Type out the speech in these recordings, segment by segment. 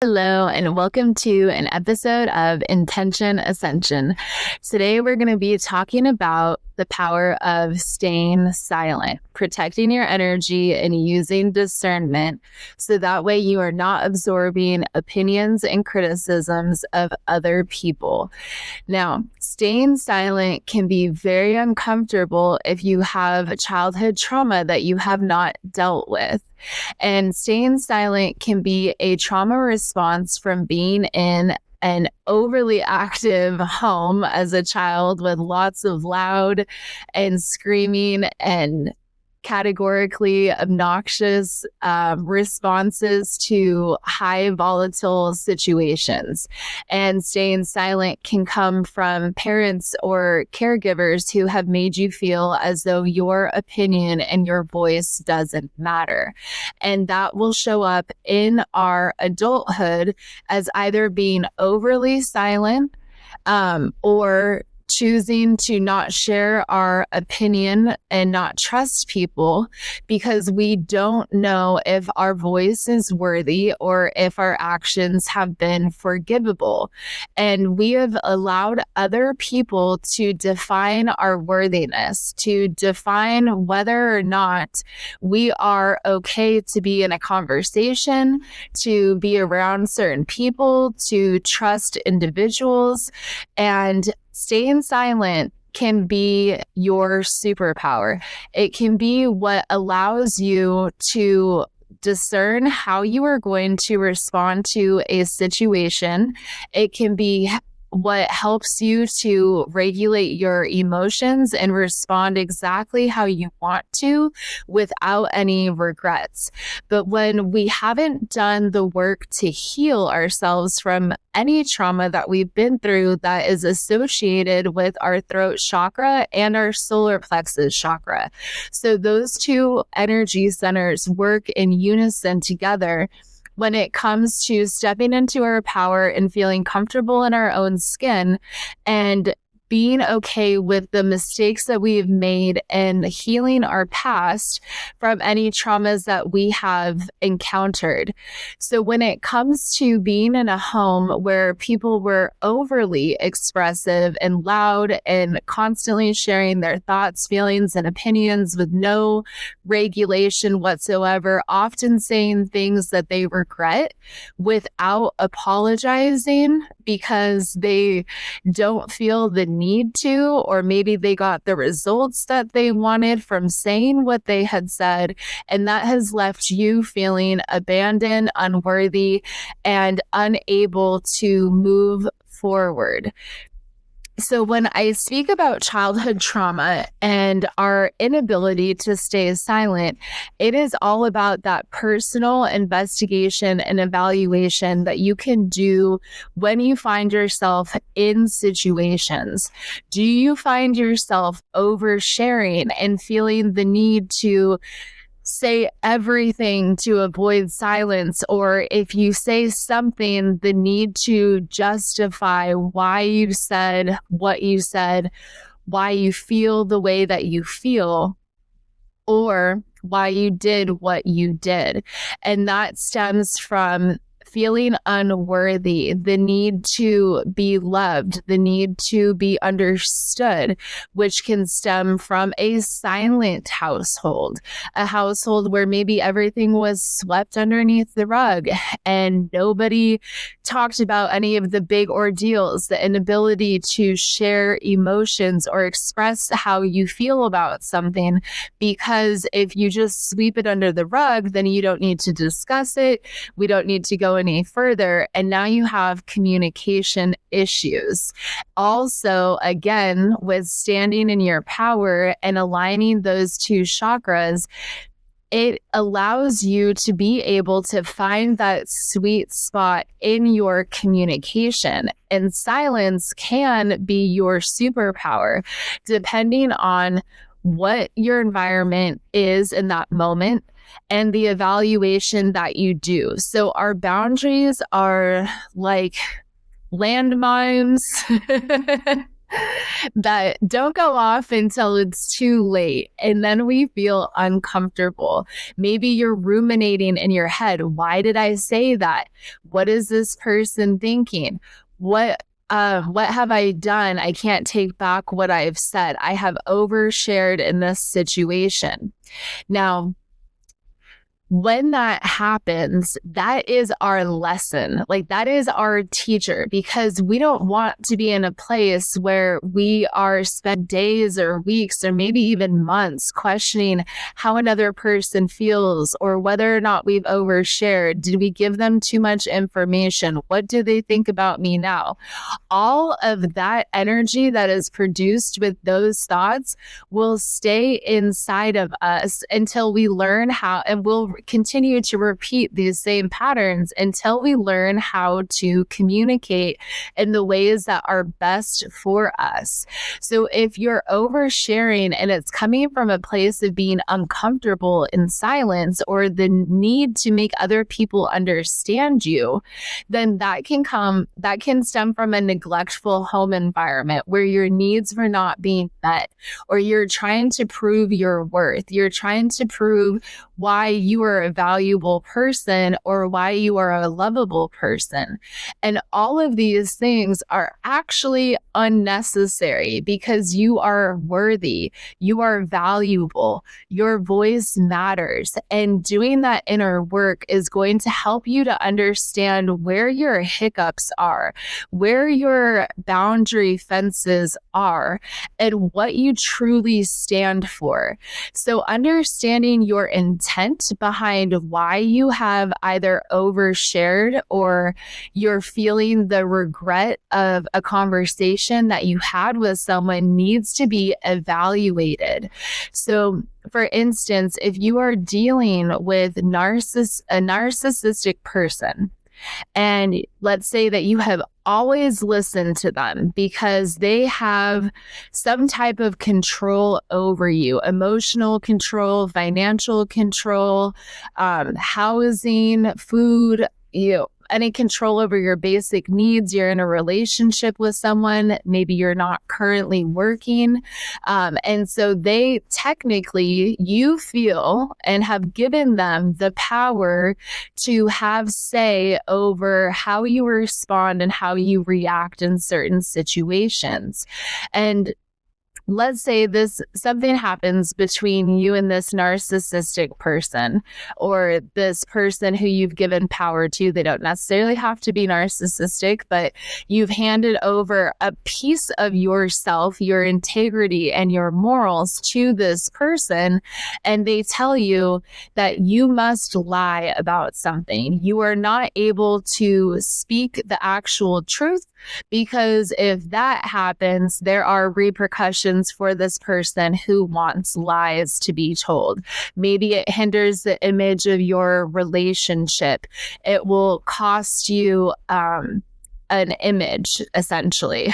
Hello, and welcome to an episode of Intention Ascension. Today, we're going to be talking about the power of staying silent, protecting your energy, and using discernment so that way you are not absorbing opinions and criticisms of other people. Now, staying silent can be very uncomfortable if you have childhood trauma that you have not dealt with. And staying silent can be a trauma response from being in an overly active home as a child with lots of loud and screaming and categorically obnoxious responses to high volatile situations. And staying silent can come from parents or caregivers who have made you feel as though your opinion and your voice doesn't matter. And that will show up in our adulthood as either being overly silent or choosing to not share our opinion and not trust people because we don't know if our voice is worthy or if our actions have been forgivable. And we have allowed other people to define our worthiness, to define whether or not we are okay to be in a conversation, to be around certain people, to trust individuals. And staying silent can be your superpower. It can be what allows you to discern how you are going to respond to a situation. It can be what helps you to regulate your emotions and respond exactly how you want to without any regrets. But when we haven't done the work to heal ourselves from any trauma that we've been through that is associated with our throat chakra and our solar plexus chakra, so those two energy centers work in unison together. When it comes to stepping into our power and feeling comfortable in our own skin and being okay with the mistakes that we've made and healing our past from any traumas that we have encountered. So when it comes to being in a home where people were overly expressive and loud and constantly sharing their thoughts, feelings, and opinions with no regulation whatsoever, often saying things that they regret without apologizing because they don't feel the need to, or maybe they got the results that they wanted from saying what they had said, and that has left you feeling abandoned, unworthy, and unable to move forward. So when I speak about childhood trauma and our inability to stay silent, it is all about that personal investigation and evaluation that you can do when you find yourself in situations. Do you find yourself oversharing and feeling the need to say everything to avoid silence, or if you say something, the need to justify why you said what you said, why you feel the way that you feel, or why you did what you did? And that stems from feeling unworthy, the need to be loved, the need to be understood, which can stem from a silent household, a household where maybe everything was swept underneath the rug and nobody talked about any of the big ordeals, the inability to share emotions or express how you feel about something, because if you just sweep it under the rug, then you don't need to discuss it. We don't need to go any further. And now you have communication issues. Also, again, with standing in your power and aligning those two chakras, it allows you to be able to find that sweet spot in your communication. And silence can be your superpower, depending on what your environment is in that moment and the evaluation that you do. So our boundaries are like landmines that don't go off until it's too late. And then we feel uncomfortable. Maybe you're ruminating in your head. Why did I say that? What is this person thinking? What have I done? I can't take back what I've said. I have overshared in this situation. Now, when that happens, that is our lesson. Like, that is our teacher, because we don't want to be in a place where we are spent days or weeks or maybe even months questioning how another person feels or whether or not we've overshared. Did we give them too much information? What do they think about me now? All of that energy that is produced with those thoughts will stay inside of us until we learn how, and we'll continue to repeat these same patterns until we learn how to communicate in the ways that are best for us. So if you're oversharing and it's coming from a place of being uncomfortable in silence or the need to make other people understand you, then that can stem from a neglectful home environment where your needs were not being met, or you're trying to prove your worth. You're trying to prove why you are a valuable person or why you are a lovable person. And all of these things are actually unnecessary because you are worthy, you are valuable, your voice matters. And doing that inner work is going to help you to understand where your hiccups are, where your boundary fences are, and what you truly stand for. So understanding your intent behind why you have either overshared or you're feeling the regret of a conversation that you had with someone needs to be evaluated. So, for instance, if you are dealing with a narcissistic person, and let's say that you have always listened to them because they have some type of control over you, emotional control, financial control, housing, food, any control over your basic needs. You're in a relationship with someone, maybe you're not currently working. And so you feel and have given them the power to have say over how you respond and how you react in certain situations. And let's say something happens between you and this narcissistic person, or this person who you've given power to. They don't necessarily have to be narcissistic, but you've handed over a piece of yourself, your integrity and your morals to this person, and they tell you that you must lie about something. You are not able to speak the actual truth, because if that happens, there are repercussions for this person who wants lies to be told. Maybe it hinders the image of your relationship. It will cost you an image, essentially.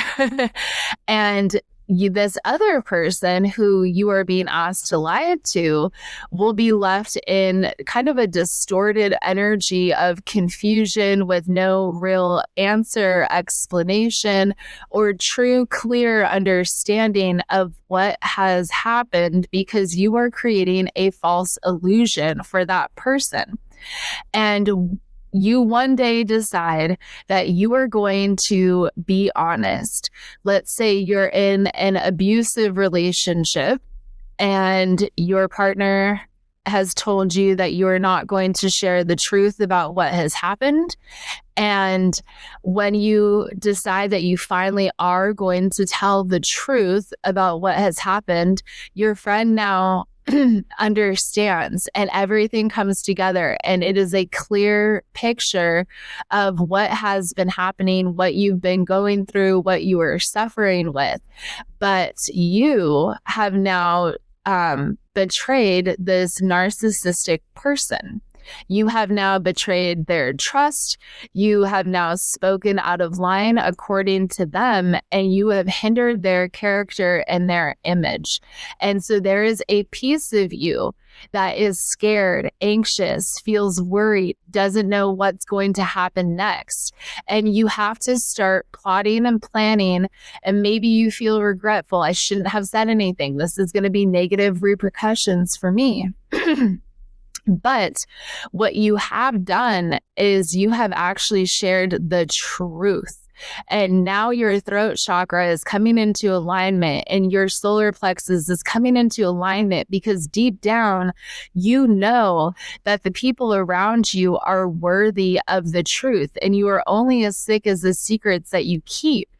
And this other person who you are being asked to lie to will be left in kind of a distorted energy of confusion with no real answer, explanation, or true, clear understanding of what has happened, because you are creating a false illusion for that person. And you one day decide that you are going to be honest. Let's say you're in an abusive relationship and your partner has told you that you're not going to share the truth about what has happened. And when you decide that you finally are going to tell the truth about what has happened, your friend now understands, and everything comes together, and it is a clear picture of what has been happening, what you've been going through, what you are suffering with. But you have now betrayed this narcissistic person. You have now betrayed their trust. You have now spoken out of line according to them, and you have hindered their character and their image. And so there is a piece of you that is scared, anxious, feels worried, doesn't know what's going to happen next. And you have to start plotting and planning. And maybe you feel regretful. I shouldn't have said anything. This is going to be negative repercussions for me. But what you have done is you have actually shared the truth. And now your throat chakra is coming into alignment and your solar plexus is coming into alignment because deep down, you know that the people around you are worthy of the truth and you are only as sick as the secrets that you keep.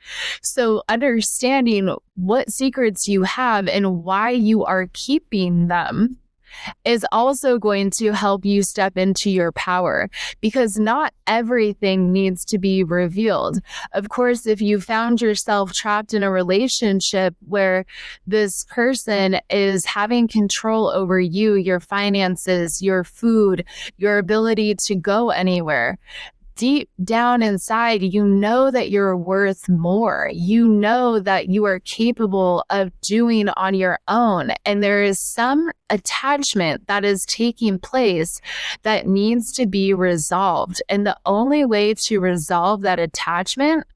So understanding what secrets you have and why you are keeping them is also going to help you step into your power because not everything needs to be revealed. Of course, if you found yourself trapped in a relationship where this person is having control over you, your finances, your food, your ability to go anywhere, deep down inside, you know that you're worth more. You know that you are capable of doing on your own. And there is some attachment that is taking place that needs to be resolved. And the only way to resolve that attachment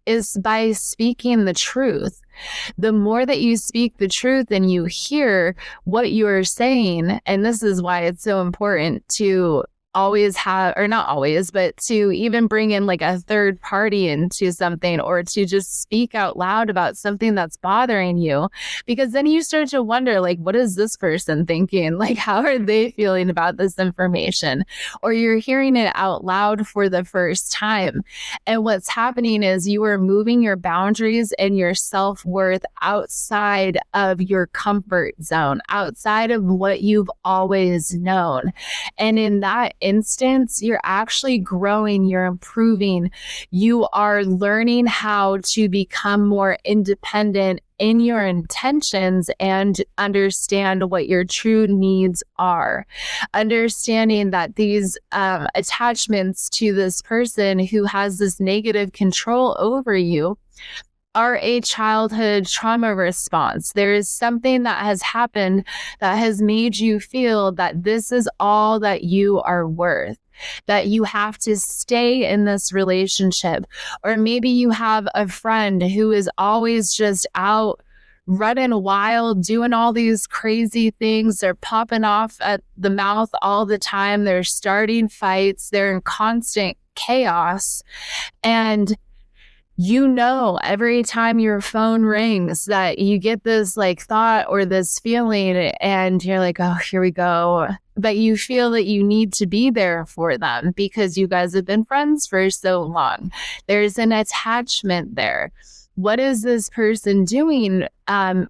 is by speaking the truth. The more that you speak the truth and you hear what you are saying, and this is why it's so important to always have, or not always, but to even bring in like a third party into something or to just speak out loud about something that's bothering you, because then you start to wonder, like, what is this person thinking? Like, how are they feeling about this information? Or you're hearing it out loud for the first time. And what's happening is you are moving your boundaries and your self-worth outside of your comfort zone, outside of what you've always known. And in that instance, you're actually growing, you're improving, you are learning how to become more independent in your intentions and understand what your true needs are. Understanding that these attachments to this person who has this negative control over you are a childhood trauma response. There is something that has happened that has made you feel that this is all that you are worth, that you have to stay in this relationship. Or maybe you have a friend who is always just out running wild, doing all these crazy things. They're popping off at the mouth all the time. They're starting fights. They're in constant chaos. And you know, every time your phone rings that you get this like thought or this feeling and you're like, oh, here we go. But you feel that you need to be there for them because you guys have been friends for so long. There's an attachment there. What is this person doing?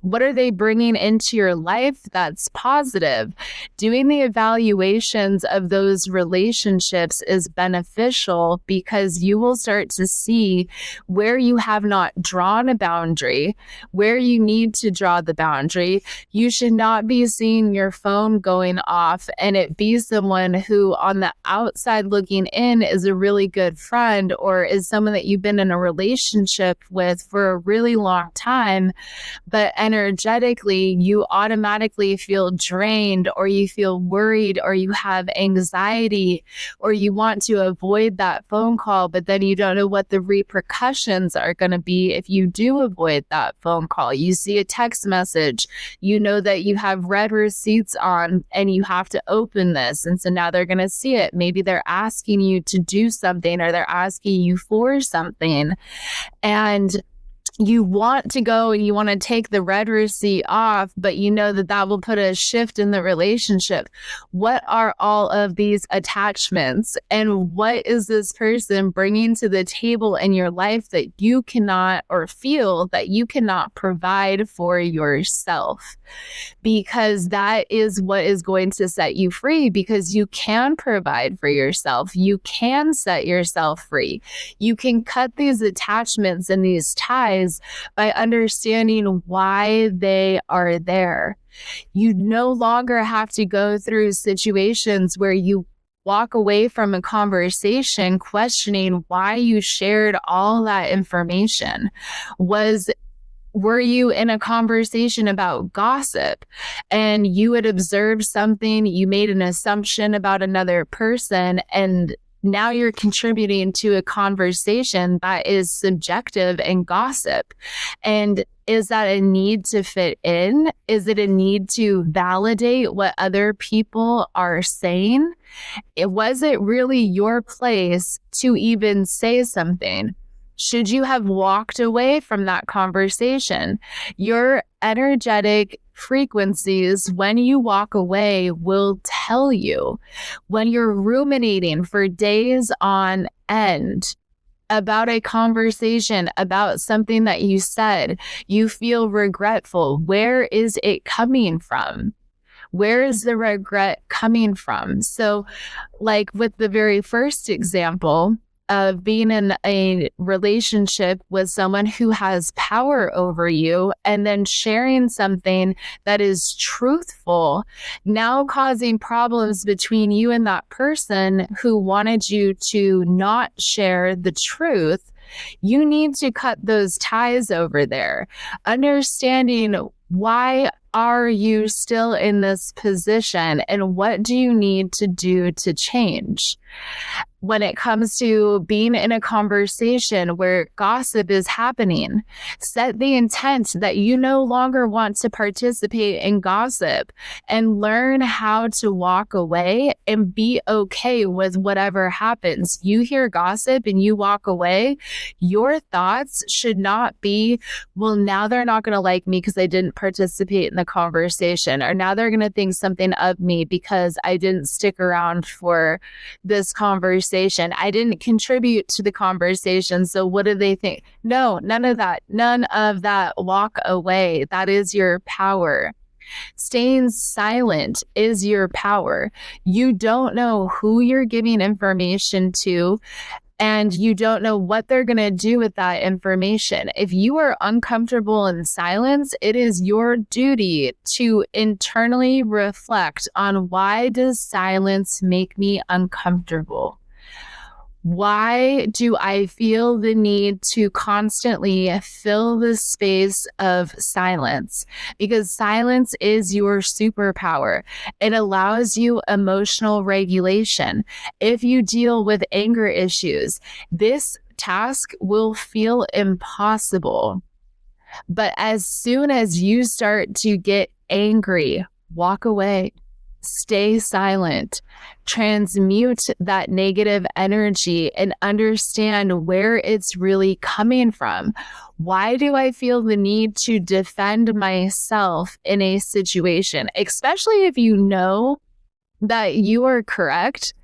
What are they bringing into your life that's positive? Doing the evaluations of those relationships is beneficial because you will start to see where you have not drawn a boundary, where you need to draw the boundary. You should not be seeing your phone going off and it be someone who on the outside looking in is a really good friend or is someone that you've been in a relationship with for a really long time. But energetically, you automatically feel drained or you feel worried or you have anxiety or you want to avoid that phone call, but then you don't know what the repercussions are going to be if you do avoid that phone call. You see a text message, you know that you have read receipts on and you have to open this. And so now they're going to see it. Maybe they're asking you to do something or they're asking you for something. And you want to go and you want to take the red receipt off, but you know that that will put a shift in the relationship. What are all of these attachments and what is this person bringing to the table in your life that you cannot or feel that you cannot provide for yourself? Because that is what is going to set you free, because you can provide for yourself. You can set yourself free. You can cut these attachments and these ties by understanding why they are there. You no longer have to go through situations where you walk away from a conversation questioning why you shared all that information. Were you in a conversation about gossip and you had observed something, you made an assumption about another person, and now you're contributing to a conversation that is subjective and gossip? And is that a need to fit in? Is it a need to validate what other people are saying? Was it really your place to even say something? Should you have walked away from that conversation? Your energetic frequencies, when you walk away, will tell you. When you're ruminating for days on end about a conversation, about something that you said, you feel regretful. Where is it coming from? Where is the regret coming from? So, like with the very first example of being in a relationship with someone who has power over you and then sharing something that is truthful, now causing problems between you and that person who wanted you to not share the truth, you need to cut those ties over there. Understanding why are you still in this position and what do you need to do to change? When it comes to being in a conversation where gossip is happening, set the intent that you no longer want to participate in gossip and learn how to walk away and be okay with whatever happens. You hear gossip and you walk away, your thoughts should not be, well, now they're not going to like me because I didn't participate in the conversation, or now they're going to think something of me because I didn't stick around for this conversation. I didn't contribute to the conversation. So what do they think? No, none of that. None of that. Walk away. That is your power. Staying silent is your power. You don't know who you're giving information to, and you don't know what they're going to do with that information. If you are uncomfortable in silence, it is your duty to internally reflect on, why does silence make me uncomfortable? Why do I feel the need to constantly fill the space of silence? Because silence is your superpower. It allows you emotional regulation. If you deal with anger issues, this task will feel impossible. But as soon as you start to get angry, walk away. Stay silent, transmute that negative energy and understand where it's really coming from. Why do I feel the need to defend myself in a situation? Especially if you know that you are correct,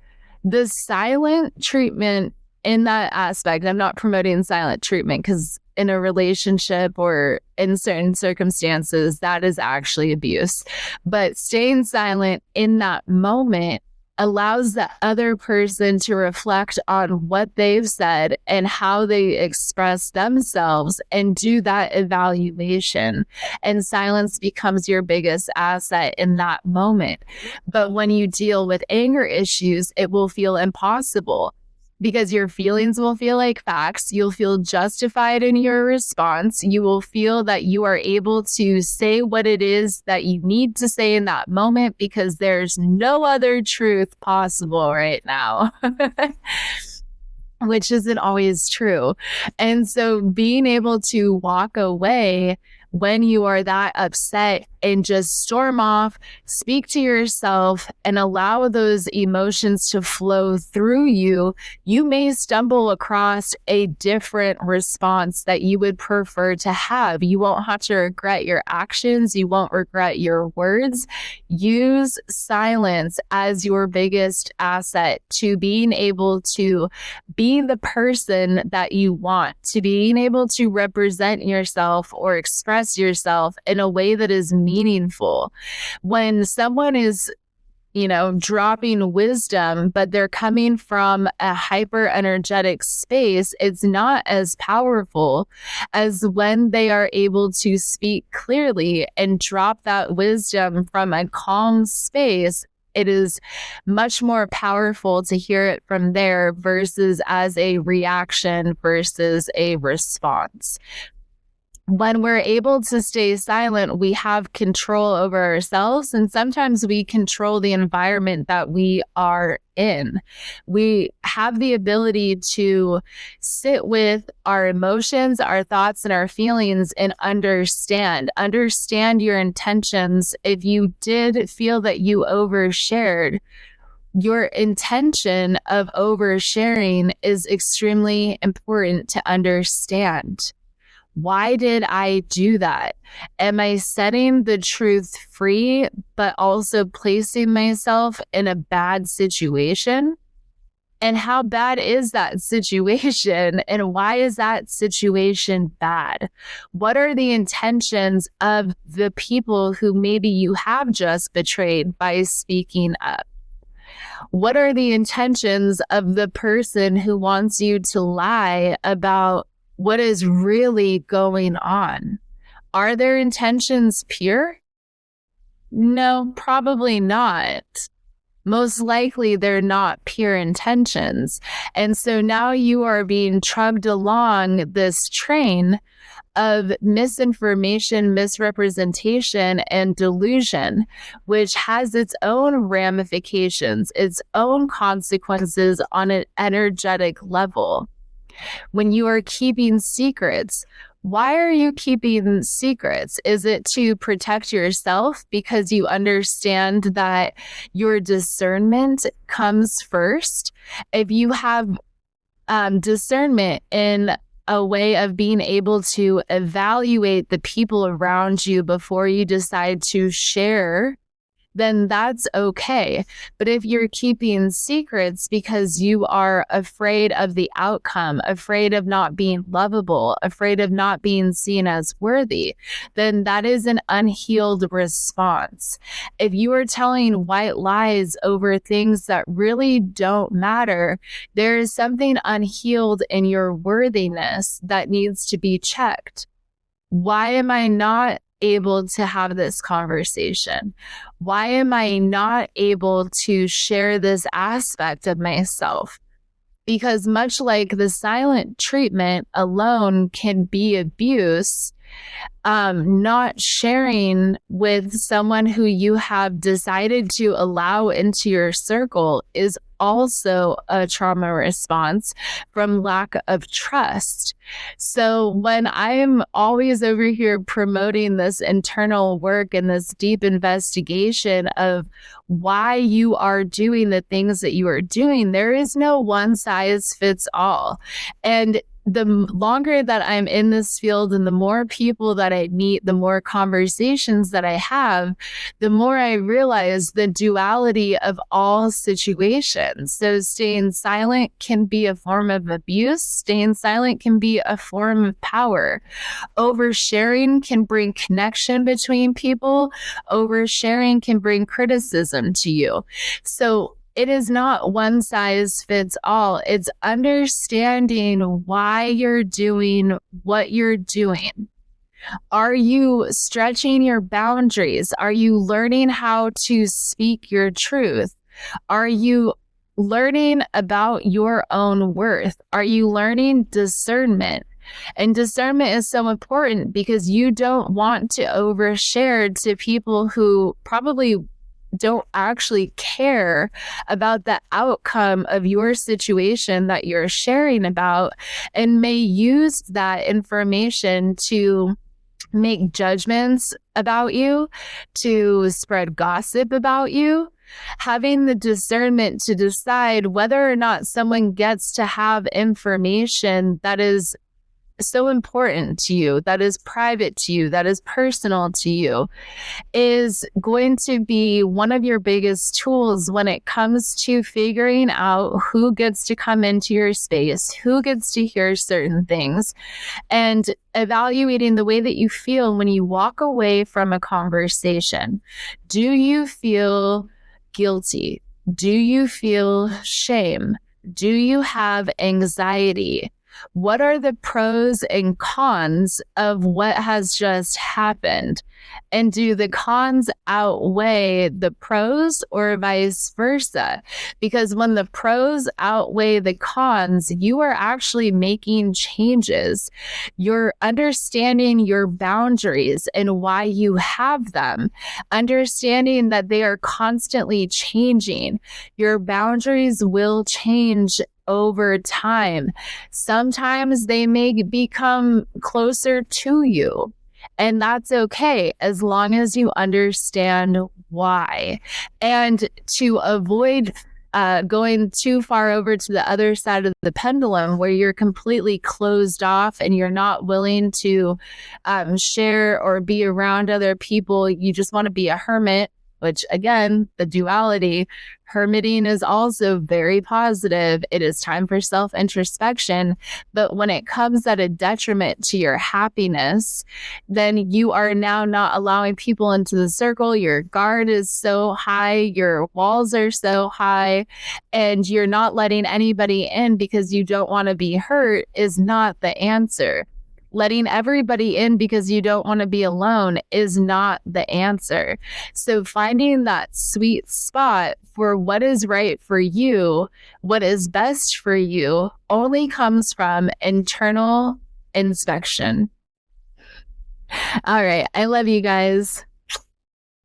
the silent treatment in that aspect, I'm not promoting silent treatment because in a relationship or in certain circumstances, that is actually abuse. But staying silent in that moment allows the other person to reflect on what they've said and how they express themselves and do that evaluation. And silence becomes your biggest asset in that moment. But when you deal with anger issues, it will feel impossible, because your feelings will feel like facts. You'll feel justified in your response. You will feel that you are able to say what it is that you need to say in that moment, because there's no other truth possible right now, which isn't always true. And so being able to walk away when you are that upset and just storm off, speak to yourself, and allow those emotions to flow through you, you may stumble across a different response that you would prefer to have. You won't have to regret your actions. You won't regret your words. Use silence as your biggest asset to being able to be the person that you want, to being able to represent yourself or express yourself in a way that is meaningful. When someone is, dropping wisdom, but they're coming from a hyper energetic space, it's not as powerful as when they are able to speak clearly and drop that wisdom from a calm space it is much more powerful to hear it from there versus as a reaction versus a response. When we're able to stay silent, we have control over ourselves, and sometimes we control the environment that we are in. We have the ability to sit with our emotions, our thoughts, and our feelings and understand your intentions. If you did feel that you overshared, your intention of oversharing is extremely important to understand. Why did I do that? Am I setting the truth free, but also placing myself in a bad situation? And how bad is that situation? And why is that situation bad? What are the intentions of the people who maybe you have just betrayed by speaking up? What are the intentions of the person who wants you to lie about what is really going on? Are their intentions pure? No, probably not. Most likely they're not pure intentions. And so now you are being trugged along this train of misinformation, misrepresentation, and delusion, which has its own ramifications, its own consequences on an energetic level. When you are keeping secrets, why are you keeping secrets? Is it to protect yourself because you understand that your discernment comes first? If you have discernment in a way of being able to evaluate the people around you before you decide to share, then that's okay. But if you're keeping secrets because you are afraid of the outcome, afraid of not being lovable, afraid of not being seen as worthy, then that is an unhealed response. If you are telling white lies over things that really don't matter, there is something unhealed in your worthiness that needs to be checked. Why am I not able to have this conversation? Why am I not able to share this aspect of myself? Because much like the silent treatment alone can be abuse, not sharing with someone who you have decided to allow into your circle is also a trauma response from lack of trust. So when I'm always over here promoting this internal work and this deep investigation of why you are doing the things that you are doing, there is no one size fits all. And the longer that I'm in this field and the more people that I meet, the more conversations that I have, the more I realize the duality of all situations. So staying silent can be a form of abuse. Staying silent can be a form of power. Oversharing can bring connection between people. Oversharing can bring criticism to you. So it is not one size fits all. It's understanding why you're doing what you're doing. Are you stretching your boundaries? Are you learning how to speak your truth? Are you learning about your own worth? Are you learning discernment? And discernment is so important because you don't want to overshare to people who probably don't actually care about the outcome of your situation that you're sharing about and may use that information to make judgments about you, to spread gossip about you. Having the discernment to decide whether or not someone gets to have information that is so important to you, that is private to you, that is personal to you, is going to be one of your biggest tools when it comes to figuring out who gets to come into your space, who gets to hear certain things, and evaluating the way that you feel when you walk away from a conversation. Do you feel guilty? Do you feel shame? Do you have anxiety? What are the pros and cons of what has just happened? And do the cons outweigh the pros or vice versa? Because when the pros outweigh the cons, you are actually making changes. You're understanding your boundaries and why you have them, understanding that they are constantly changing. Your boundaries will change over time. Sometimes they may become closer to you. And that's okay as long as you understand why. And to avoid going too far over to the other side of the pendulum where you're completely closed off and you're not willing to share or be around other people, you just want to be a hermit, which again, the duality, hermiting is also very positive. It is time for self-introspection. But when it comes at a detriment to your happiness, then you are now not allowing people into the circle. Your guard is so high, your walls are so high, and you're not letting anybody in because you don't want to be hurt is not the answer. Letting everybody in because you don't want to be alone is not the answer. So finding that sweet spot for what is right for you, what is best for you, only comes from internal inspection. All right. I love you guys.